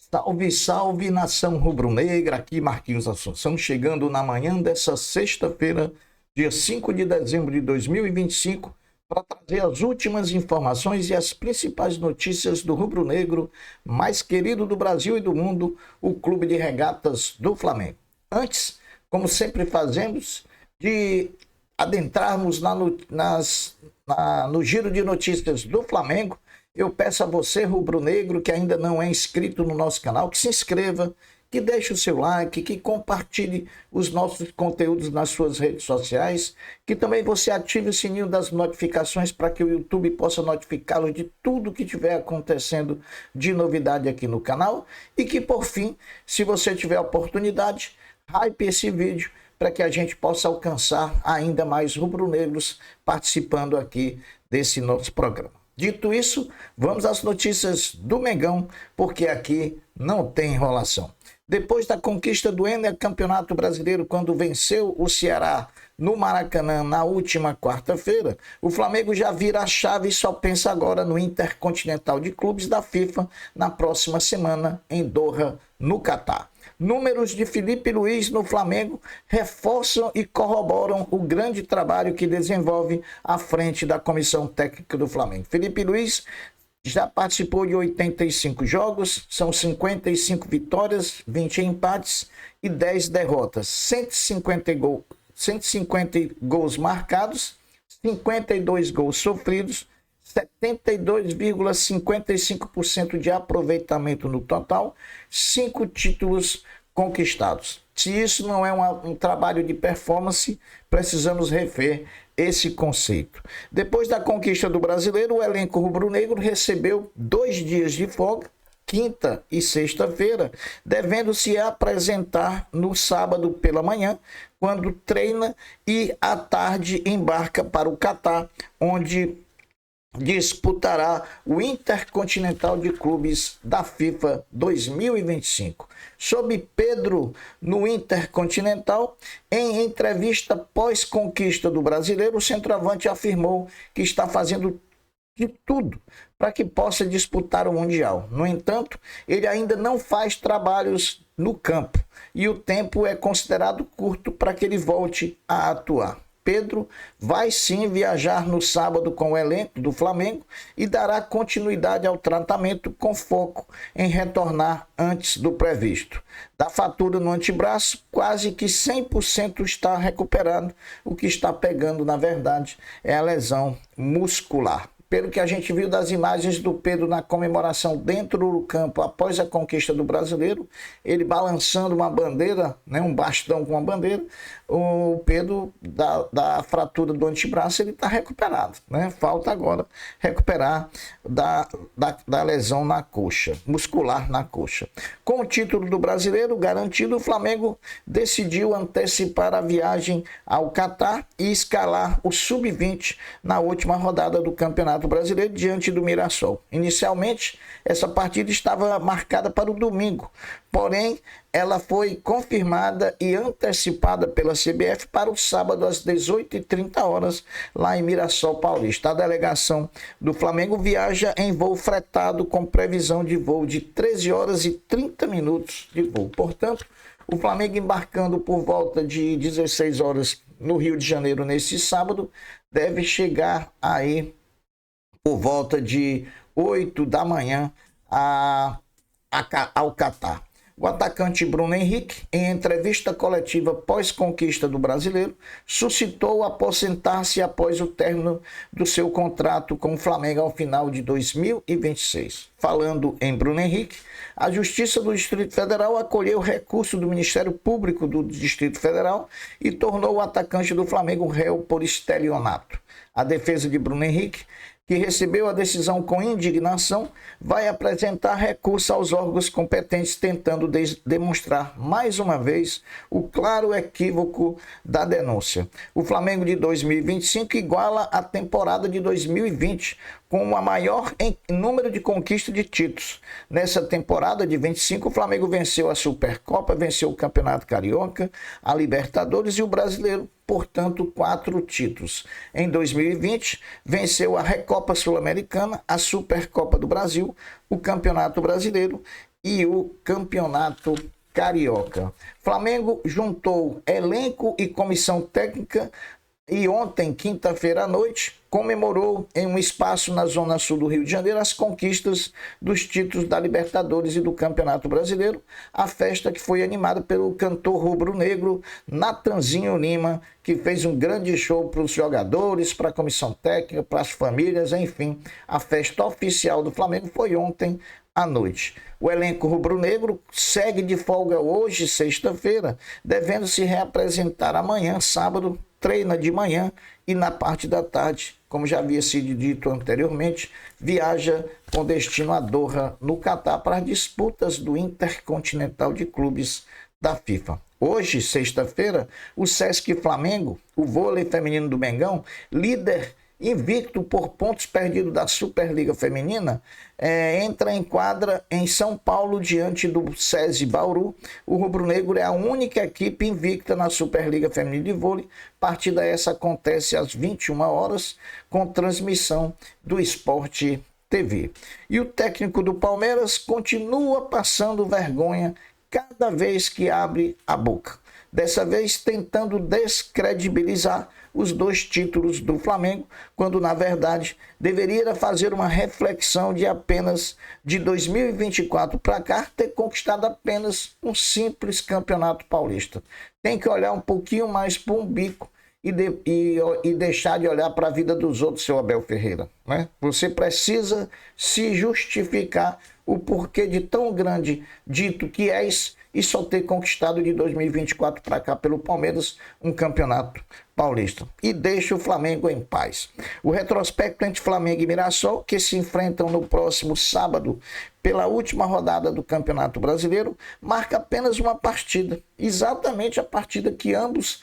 Salve, salve, nação rubro-negra, aqui Marquinhos Assunção, chegando na manhã dessa sexta-feira, dia 5 de dezembro de 2025, para trazer as últimas informações e as principais notícias do rubro-negro mais querido do Brasil e do mundo, o Clube de Regatas do Flamengo. Antes, como sempre fazemos, de adentrarmos no giro de notícias do Flamengo, eu peço a você, rubro-negro, que ainda não é inscrito no nosso canal, que se inscreva, que deixe o seu like, que compartilhe os nossos conteúdos nas suas redes sociais, que também você ative o sininho das notificações para que o YouTube possa notificá-lo de tudo que estiver acontecendo de novidade aqui no canal e que, por fim, se você tiver a oportunidade, hype esse vídeo para que a gente possa alcançar ainda mais rubro-negros participando aqui desse nosso programa. Dito isso, vamos às notícias do Mengão, porque aqui não tem enrolação. Depois da conquista do Campeonato Brasileiro, quando venceu o Ceará no Maracanã na última quarta-feira, o Flamengo já vira a chave e só pensa agora no Intercontinental de Clubes da FIFA na próxima semana em Doha, no Catar. Números de Felipe Luiz no Flamengo reforçam e corroboram o grande trabalho que desenvolve à frente da comissão técnica do Flamengo. Felipe Luiz já participou de 85 jogos, são 55 vitórias, 20 empates e 10 derrotas, 150 gols marcados, 52 gols sofridos, 72,55% de aproveitamento no total, 5 títulos conquistados. Se isso não é um trabalho de performance, precisamos rever esse conceito. Depois da conquista do Brasileiro, o elenco rubro-negro recebeu 2 dias de folga, quinta e sexta-feira, devendo se apresentar no sábado pela manhã, quando treina, e à tarde embarca para o Catar, onde disputará o Intercontinental de Clubes da FIFA 2025. Sob Pedro no Intercontinental, em entrevista pós-conquista do Brasileiro, o centroavante afirmou que está fazendo de tudo para que possa disputar o Mundial. No entanto, ele ainda não faz trabalhos no campo e o tempo é considerado curto para que ele volte a atuar. Pedro vai sim viajar no sábado com o elenco do Flamengo e dará continuidade ao tratamento com foco em retornar antes do previsto. Da fratura no antebraço, quase que 100% está recuperado. O que está pegando, na verdade, é a lesão muscular. Pelo que a gente viu das imagens do Pedro na comemoração dentro do campo após a conquista do Brasileiro, ele balançando uma bandeira, né, um bastão com uma bandeira, o Pedro da fratura do antebraço, ele está recuperado, né? Falta agora recuperar da lesão na coxa, muscular na coxa. Com o título do Brasileiro garantido, o Flamengo decidiu antecipar a viagem ao Catar e escalar o Sub-20 na última rodada do Campeonato Brasileiro diante do Mirassol. Inicialmente, essa partida estava marcada para o domingo, porém, ela foi confirmada e antecipada pela CBF para o sábado às 18h30 lá em Mirassol Paulista. A delegação do Flamengo viaja em voo fretado com previsão de voo de 13h30 de voo. Portanto, o Flamengo embarcando por volta de 16 horas no Rio de Janeiro nesse sábado, deve chegar aí por volta de 8 da manhã ao Catar. O atacante Bruno Henrique, em entrevista coletiva pós-conquista do Brasileiro, suscitou aposentar-se após o término do seu contrato com o Flamengo ao final de 2026. Falando em Bruno Henrique, a Justiça do Distrito Federal acolheu o recurso do Ministério Público do Distrito Federal e tornou o atacante do Flamengo réu por estelionato. A defesa de Bruno Henrique, que recebeu a decisão com indignação, vai apresentar recurso aos órgãos competentes, tentando demonstrar mais uma vez o claro equívoco da denúncia. O Flamengo de 2025 iguala a temporada de 2020, com a maior em número de conquista de títulos. Nessa temporada de 25, o Flamengo venceu a Supercopa, venceu o Campeonato Carioca, a Libertadores e o Brasileiro, portanto, 4 títulos. Em 2020, venceu a Recopa Sul-Americana, a Supercopa do Brasil, o Campeonato Brasileiro e o Campeonato Carioca. Flamengo juntou elenco e comissão técnica e ontem, quinta-feira à noite, comemorou em um espaço na zona sul do Rio de Janeiro as conquistas dos títulos da Libertadores e do Campeonato Brasileiro, a festa que foi animada pelo cantor rubro-negro Natanzinho Lima, que fez um grande show para os jogadores, para a comissão técnica, para as famílias, enfim. A festa oficial do Flamengo foi ontem à noite. O elenco rubro-negro segue de folga hoje, sexta-feira, devendo se reapresentar amanhã, sábado, treina de manhã e na parte da tarde, como já havia sido dito anteriormente, viaja com destino a Doha, no Catar, para as disputas do Intercontinental de Clubes da FIFA. Hoje, sexta-feira, o Sesc Flamengo, o vôlei feminino do Mengão, líder invicto por pontos perdidos da Superliga Feminina, entra em quadra em São Paulo diante do SESI Bauru. O rubro-negro é a única equipe invicta na Superliga Feminina de Vôlei. Partida essa acontece às 21 horas com transmissão do Sport TV. E o técnico do Palmeiras continua passando vergonha cada vez que abre a boca. Dessa vez tentando descredibilizar os 2 títulos do Flamengo, quando na verdade deveria fazer uma reflexão de apenas de 2024 para cá ter conquistado apenas um simples campeonato paulista. Tem que olhar um pouquinho mais para o umbigo e deixar de olhar para a vida dos outros, seu Abel Ferreira, né? Você precisa se justificar o porquê de tão grande dito que és e só ter conquistado de 2024 para cá pelo Palmeiras um campeonato paulista. E deixa o Flamengo em paz. O retrospecto entre Flamengo e Mirassol, que se enfrentam no próximo sábado pela última rodada do Campeonato Brasileiro, marca apenas uma partida. Exatamente a partida que ambos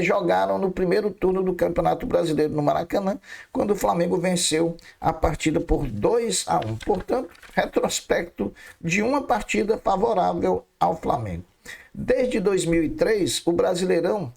jogaram no primeiro turno do Campeonato Brasileiro no Maracanã, quando o Flamengo venceu a partida por 2-1. Portanto, retrospecto de uma partida favorável ao Flamengo. Desde 2003, o Brasileirão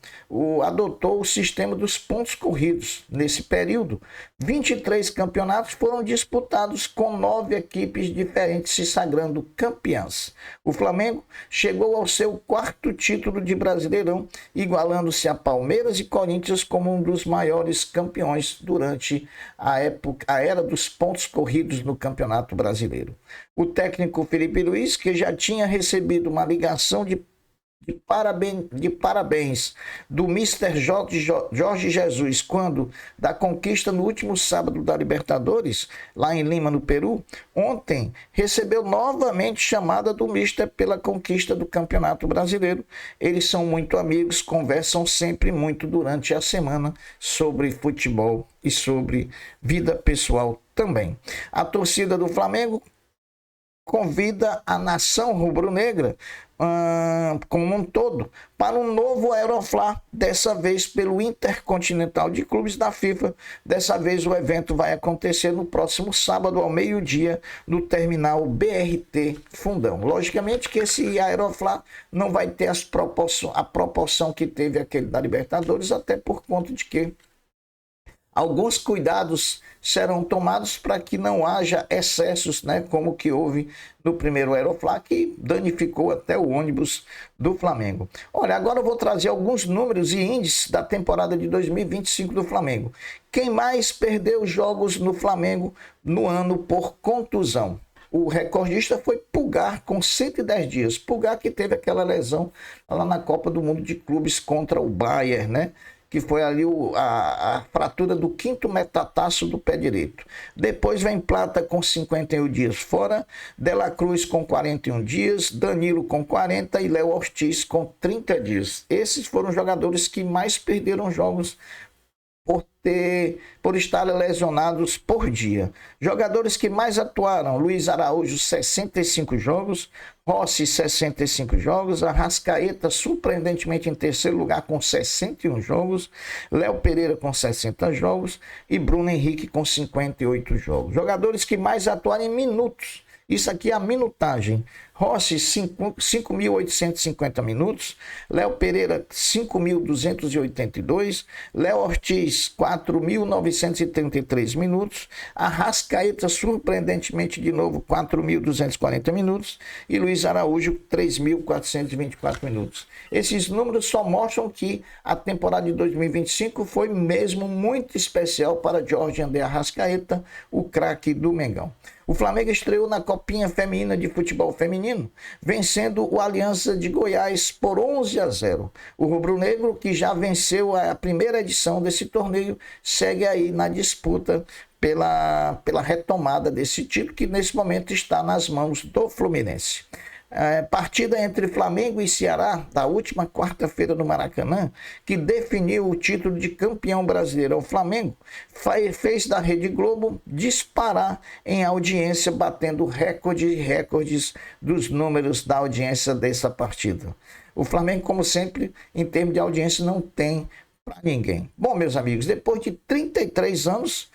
adotou o sistema dos pontos corridos. Nesse período, 23 campeonatos foram disputados com 9 equipes diferentes se sagrando campeãs. O Flamengo chegou ao seu 4º título de Brasileirão, igualando-se a Palmeiras e Corinthians como um dos maiores campeões durante a era dos pontos corridos no Campeonato Brasileiro. O técnico Felipe Luiz, que já tinha recebido uma ligação de parabéns do Mr. Jorge Jesus, quando da conquista no último sábado da Libertadores, lá em Lima, no Peru, ontem recebeu novamente chamada do Mr. pela conquista do Campeonato Brasileiro. Eles são muito amigos, conversam sempre muito durante a semana sobre futebol e sobre vida pessoal também. A torcida do Flamengo convida a nação rubro-negra como um todo para um novo Aeroflá, dessa vez pelo Intercontinental de Clubes da FIFA. Dessa vez o evento vai acontecer no próximo sábado ao meio-dia no terminal BRT Fundão. Logicamente que esse Aeroflá não vai ter a proporção que teve aquele da Libertadores, até por conta de que alguns cuidados serão tomados para que não haja excessos, né, como que houve no primeiro Aeroflá, que danificou até o ônibus do Flamengo. Olha, agora eu vou trazer alguns números e índices da temporada de 2025 do Flamengo. Quem mais perdeu jogos no Flamengo no ano por contusão? O recordista foi Pulgar, com 110 dias. Pulgar que teve aquela lesão lá na Copa do Mundo de Clubes contra o Bayern, né? Que foi ali a fratura do 5º metatarso do pé direito. Depois vem Plata com 51 dias fora, De La Cruz com 41 dias, Danilo com 40 e Léo Ortiz com 30 dias. Esses foram os jogadores que mais perderam jogos por estarem lesionados por dia. Jogadores que mais atuaram: Luiz Araújo, 65 jogos, Rossi, 65 jogos, Arrascaeta, surpreendentemente em terceiro lugar com 61 jogos, Léo Pereira com 60 jogos e Bruno Henrique com 58 jogos. Jogadores que mais atuaram em minutos: Isso aqui é a minutagem. Rossi, 5.850 minutos. Léo Pereira, 5.282. Léo Ortiz, 4.933 minutos. Arrascaeta, surpreendentemente, de novo, 4.240 minutos. E Luiz Araújo, 3.424 minutos. Esses números só mostram que a temporada de 2025 foi mesmo muito especial para Jorge André Arrascaeta, o craque do Mengão. O Flamengo estreou na Copinha Feminina de Futebol Feminino, vencendo o Aliança de Goiás por 11-0. O rubro-negro, que já venceu a primeira edição desse torneio, segue aí na disputa pela retomada desse título, que nesse momento está nas mãos do Fluminense. Partida entre Flamengo e Ceará, da última quarta-feira no Maracanã, que definiu o título de campeão brasileiro ao Flamengo, fez da Rede Globo disparar em audiência, batendo recordes dos números da audiência dessa partida. O Flamengo, como sempre, em termos de audiência, não tem para ninguém. Bom, meus amigos, depois de 33 anos,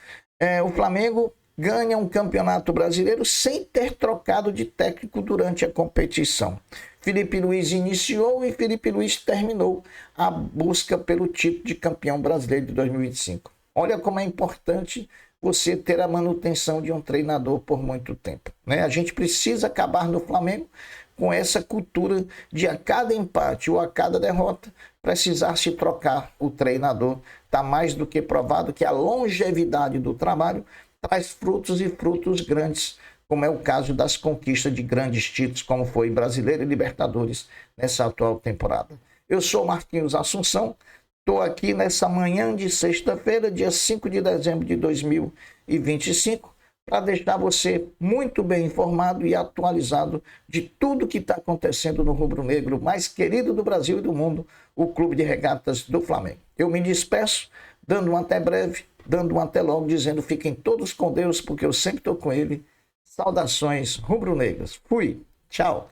o Flamengo ganha um campeonato brasileiro sem ter trocado de técnico durante a competição. Felipe Luiz iniciou e Felipe Luiz terminou a busca pelo título de campeão brasileiro de 2025. Olha como é importante você ter a manutenção de um treinador por muito tempo, né? A gente precisa acabar no Flamengo com essa cultura de a cada empate ou a cada derrota precisar se trocar o treinador. Está mais do que provado que a longevidade do trabalho traz frutos e frutos grandes, como é o caso das conquistas de grandes títulos, como foi Brasileiro e Libertadores nessa atual temporada. Eu sou Marquinhos Assunção, estou aqui nessa manhã de sexta-feira, dia 5 de dezembro de 2025, para deixar você muito bem informado e atualizado de tudo que está acontecendo no rubro-negro mais querido do Brasil e do mundo, o Clube de Regatas do Flamengo. Eu me despeço, dando um até breve, dando um até logo, dizendo fiquem todos com Deus, porque eu sempre estou com ele. Saudações rubro-negras. Fui. Tchau.